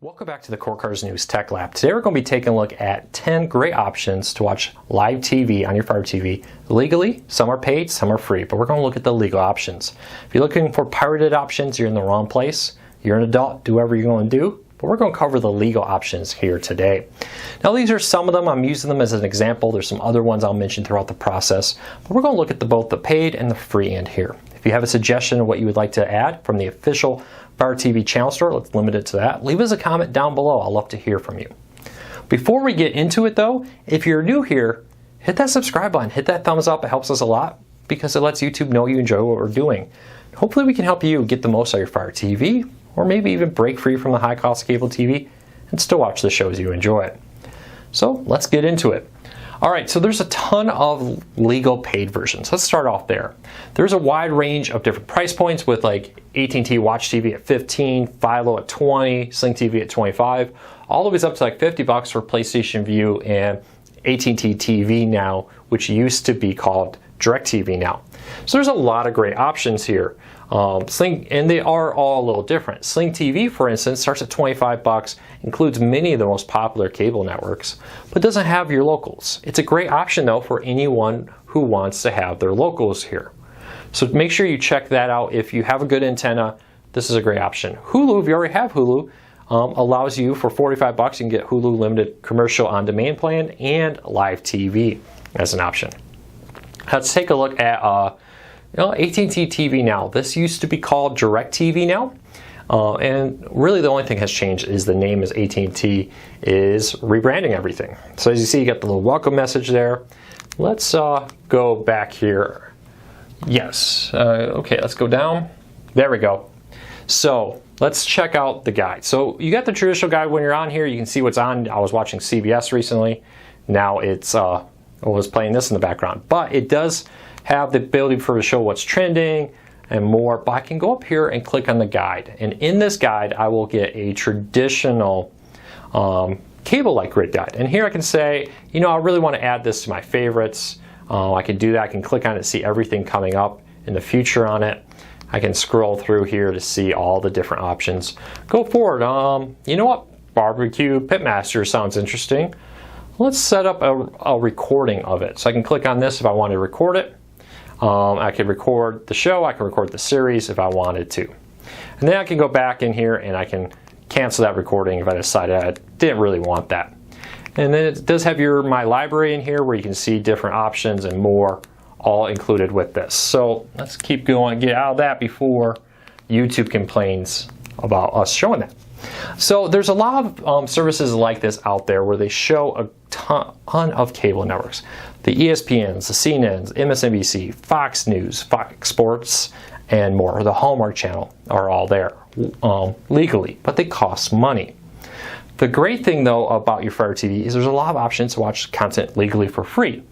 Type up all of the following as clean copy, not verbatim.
Welcome back to the Core Cars News Tech Lab. Today we're going to be taking a look at 10 great options to watch live TV on your Fire TV legally. Some are paid, some are free, but we're going to look at the legal options. If you're looking for pirated options, you're in the wrong place. You're an adult, do whatever you're going to do, but we're going to cover the legal options here today. Now these are some of them. I'm using them as an example. There's some other ones I'll mention throughout the process, but we're going to look at both the paid and the free end here. If you have a suggestion of what you would like to add from the official Fire TV channel store, let's limit it to that. Leave us a comment down below. I'd love to hear from you. Before we get into it though, if you're new here, hit that subscribe button, hit that thumbs up. It helps us a lot because it lets YouTube know you enjoy what we're doing. Hopefully we can help you get the most out of your Fire TV, or maybe even break free from the high cost cable TV and still watch the shows you enjoy. So let's get into it. Alright, so there's a ton of legal paid versions. Let's start off there. There's a wide range of different price points with like AT&T Watch TV at $15, Philo at $20, Sling TV at $25, all the way up to like $50 for PlayStation Vue and AT&T TV Now, which used to be called DirecTV Now. So there's a lot of great options here. Sling, and they are all a little different. Sling TV, for instance, starts at $25, includes many of the most popular cable networks, but doesn't have your locals. It's a great option though for anyone who wants to have their locals here. So make sure you check that out. If you have a good antenna, this is a great option. Hulu, if you already have Hulu, allows you for $45, you can get Hulu Limited Commercial On Demand Plan and Live TV as an option. Let's take a look at AT&T TV Now. This used to be called DirecTV Now, and really the only thing has changed is the name is AT&T is rebranding everything. So as you see, you got the little welcome message there. Let's go back here. Yes, okay, let's go down. There we go. So let's check out the guide. So you got the traditional guide when you're on here. You can see what's on. I was watching CBS recently. Now it's I was playing this in the background, but it does have the ability to show what's trending and more. But I can go up here and click on the guide, and in this guide I will get a traditional cable-like grid guide. And here I can say, you know, I really want to add this to my favorites. I can do that. I can click on it to see everything coming up in the future on it. I can scroll through here to see all the different options. Go forward. You know what? Barbecue Pitmaster sounds interesting. Let's set up a recording of it. So I can click on this if I want to record it. I could record the show, I can record the series if I wanted to. And then I can go back in here and I can cancel that recording if I decided I didn't really want that. And then it does have my library in here where you can see different options and more all included with this. So let's keep going, get out of that before YouTube complains about us showing that. So there's a lot of services like this out there where they show a ton of cable networks. The ESPNs, the CNNs, MSNBC, Fox News, Fox Sports, and more. The Hallmark Channel are all there legally, but they cost money. The great thing though about your Fire TV is there's a lot of options to watch content legally for free.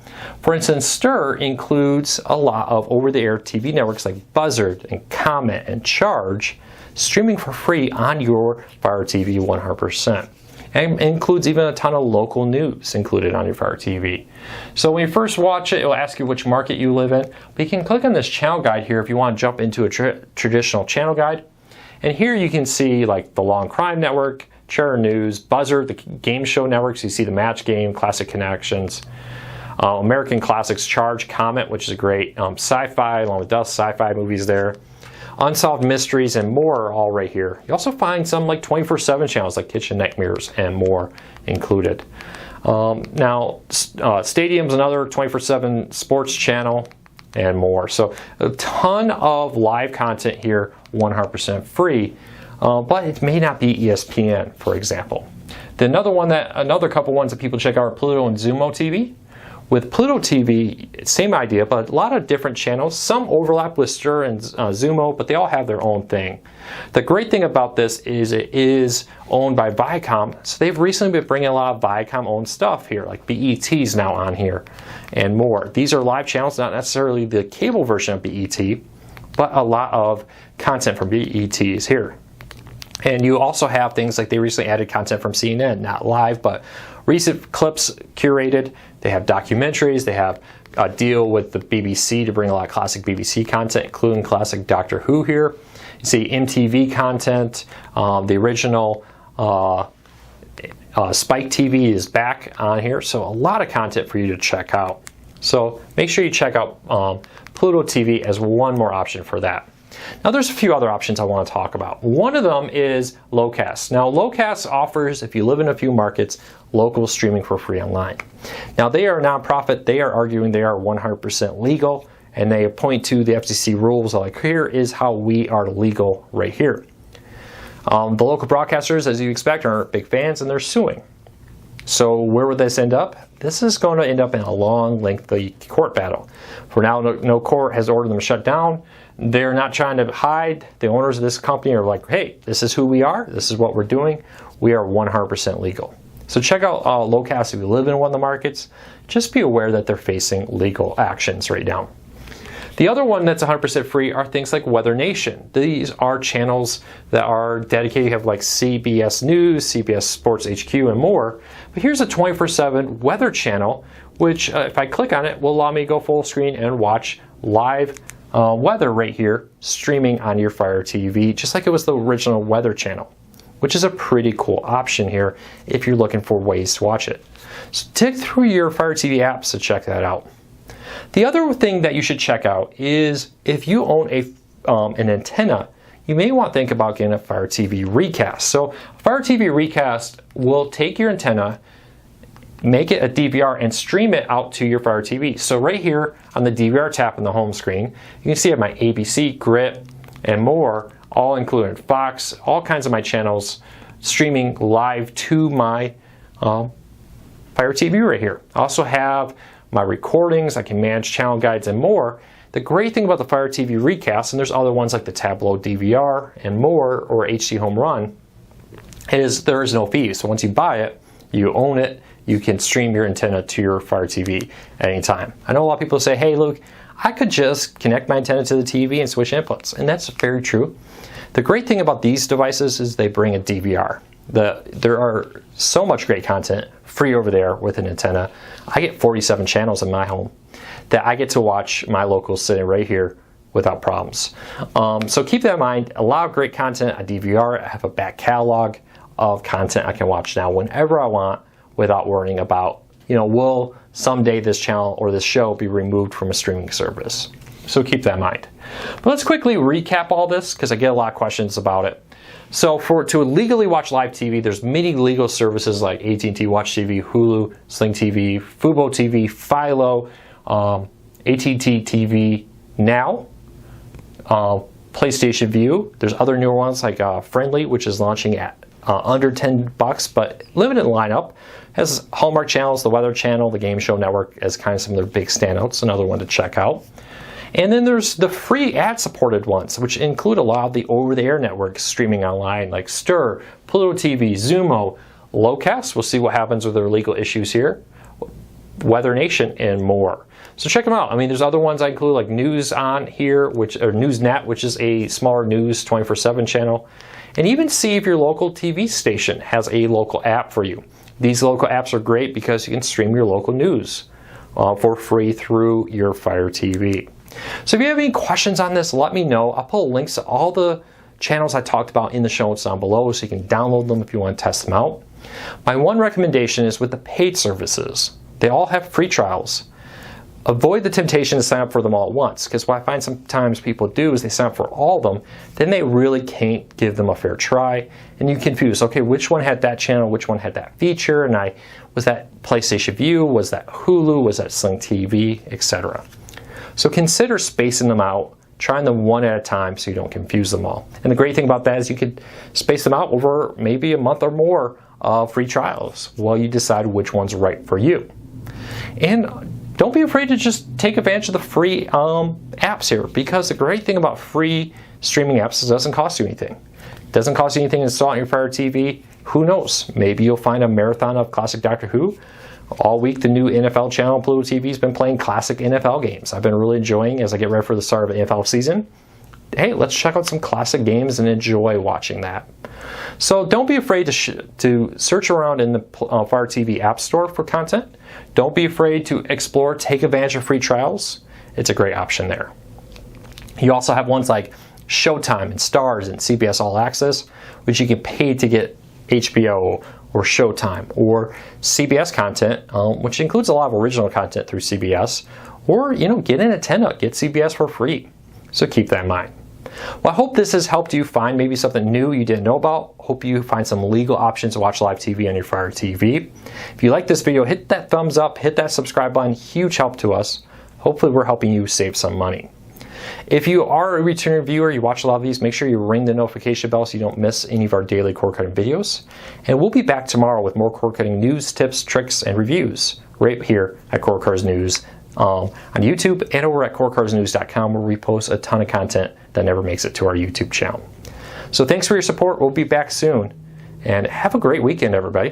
For instance, Stir includes a lot of over-the-air TV networks like Buzzard and Comet and Charge, streaming for free on your Fire TV 100%. And includes even a ton of local news included on your Fire TV. So when you first watch it, it'll ask you which market you live in. But you can click on this channel guide here if you want to jump into a traditional channel guide. And here you can see like the Long Crime Network, Cheddar News, Buzzard, the game show networks. You see the Match Game, Classic Connections, American Classics, Charge, Comet, which is a great sci-fi, along with Dust, sci-fi movies there. Unsolved Mysteries and more are all right here. You also find some like 24/7 channels like Kitchen Nightmares and more included. Now, Stadium's another 24/7 sports channel and more. So a ton of live content here, 100% free, but it may not be ESPN, for example. Another couple ones that people check out are Pluto and Xumo TV. With Pluto TV, same idea, but a lot of different channels. Some overlap with Stir and Xumo, but they all have their own thing. The great thing about this is it is owned by Viacom, so they've recently been bringing a lot of Viacom-owned stuff here, like BET's now on here, and more. These are live channels, not necessarily the cable version of BET, but a lot of content from BET is here. And you also have things like they recently added content from CNN, not live, but recent clips curated. They have documentaries. They have a deal with the BBC to bring a lot of classic BBC content, including classic Doctor Who here. You see MTV content, the original Spike TV is back on here, so a lot of content for you to check out. So make sure you check out Pluto TV as one more option for that. Now there's a few other options I want to talk about. One of them is Locast. Now Locast offers, if you live in a few markets, local streaming for free online. Now they are a nonprofit. They are arguing they are 100% legal, and they point to the FCC rules like, here is how we are legal right here. The local broadcasters, as you expect, aren't big fans, and they're suing. So where would this end up? This is going to end up in a long, lengthy court battle. For now, no court has ordered them shut down. They're not trying to hide. The owners of this company are like, hey, this is who we are. This is what we're doing. We are 100% legal. So check out Locast if you live in one of the markets. Just be aware that they're facing legal actions right now. The other one that's 100% free are things like Weather Nation. These are channels that are dedicated. You have like CBS News, CBS Sports HQ, and more. But here's a 24/7 weather channel, which if I click on it, will allow me to go full screen and watch live weather right here, streaming on your Fire TV, just like it was the original weather channel, which is a pretty cool option here if you're looking for ways to watch it. So dig through your Fire TV apps to check that out. The other thing that you should check out is if you own an antenna, you may want to think about getting a Fire TV Recast. So Fire TV Recast will take your antenna, make it a DVR, and stream it out to your Fire TV. So right here on the DVR tab on the home screen, you can see I have my ABC, Grit, and more, all included Fox, all kinds of my channels streaming live to my Fire TV right here. I also have my recordings, I can manage channel guides and more. The great thing about the Fire TV Recast, and there's other ones like the Tableau DVR and more, or HD Home Run, is there is no fee. So once you buy it, you own it, you can stream your antenna to your Fire TV at any time. I know a lot of people say, hey Luke, I could just connect my antenna to the TV and switch inputs, and that's very true. The great thing about these devices is they bring a DVR. There are so much great content free over there with an antenna. I get 47 channels in my home that I get to watch my locals sitting right here without problems. So keep that in mind. A lot of great content on DVR. I have a back catalog of content I can watch now whenever I want without worrying about, will someday this channel or this show be removed from a streaming service. So keep that in mind. But let's quickly recap all this because I get a lot of questions about it. So to legally watch live TV, there's many legal services like AT&T Watch TV, Hulu, Sling TV, Fubo TV, Philo, AT&T TV Now, PlayStation View. There's other newer ones like Friendly, which is launching at under $10, but limited lineup. Has Hallmark channels, the Weather Channel, the Game Show Network as kind of some of their big standouts. Another one to check out. And then there's the free ad-supported ones, which include a lot of the over-the-air networks streaming online, like Stir, Pluto TV, Zumo, Locast. We'll see what happens with their legal issues here, Weather Nation, and more. So check them out. I mean, there's other ones I include, like News On here, or NewsNet, which is a smaller news 24/7 channel. And even see if your local TV station has a local app for you. These local apps are great because you can stream your local news for free through your Fire TV. So if you have any questions on this, let me know. I'll put links to all the channels I talked about in the show notes down below so you can download them if you want to test them out. My one recommendation is with the paid services. They all have free trials. Avoid the temptation to sign up for them all at once, because what I find sometimes people do is they sign up for all of them, then they really can't give them a fair try, and you confuse, okay, which one had that channel, which one had that feature, and was that PlayStation View, was that Hulu, was that Sling TV, etc. So consider spacing them out, trying them one at a time so you don't confuse them all. And the great thing about that is you could space them out over maybe a month or more of free trials while you decide which one's right for you. And don't be afraid to just take advantage of the free apps here, because the great thing about free streaming apps is it doesn't cost you anything. It doesn't cost you anything to install on your Fire TV. Who knows? Maybe you'll find a marathon of classic Doctor Who. All week, the new NFL channel, Pluto TV, has been playing classic NFL games. I've been really enjoying as I get ready for the start of the NFL season. Hey, let's check out some classic games and enjoy watching that. So don't be afraid to search around in the Fire TV App Store for content. Don't be afraid to explore, take advantage of free trials. It's a great option there. You also have ones like Showtime and Stars and CBS All Access, which you can pay to get HBO or Showtime or CBS content, which includes a lot of original content through CBS, or get an antenna, get CBS for free. So keep that in mind. Well, I hope this has helped you find maybe something new you didn't know about. Hope you find some legal options to watch live TV on your Fire TV. If you like this video, hit that thumbs up, hit that subscribe button, huge help to us. Hopefully we're helping you save some money. If you are a returning viewer, you watch a lot of these, make sure you ring the notification bell so you don't miss any of our daily cord cutting videos. And we'll be back tomorrow with more cord cutting news, tips, tricks, and reviews right here at Cord Cutters News on YouTube and over at cordcuttersnews.com, where we post a ton of content that never makes it to our YouTube channel. So thanks for your support. We'll be back soon, and have a great weekend, everybody.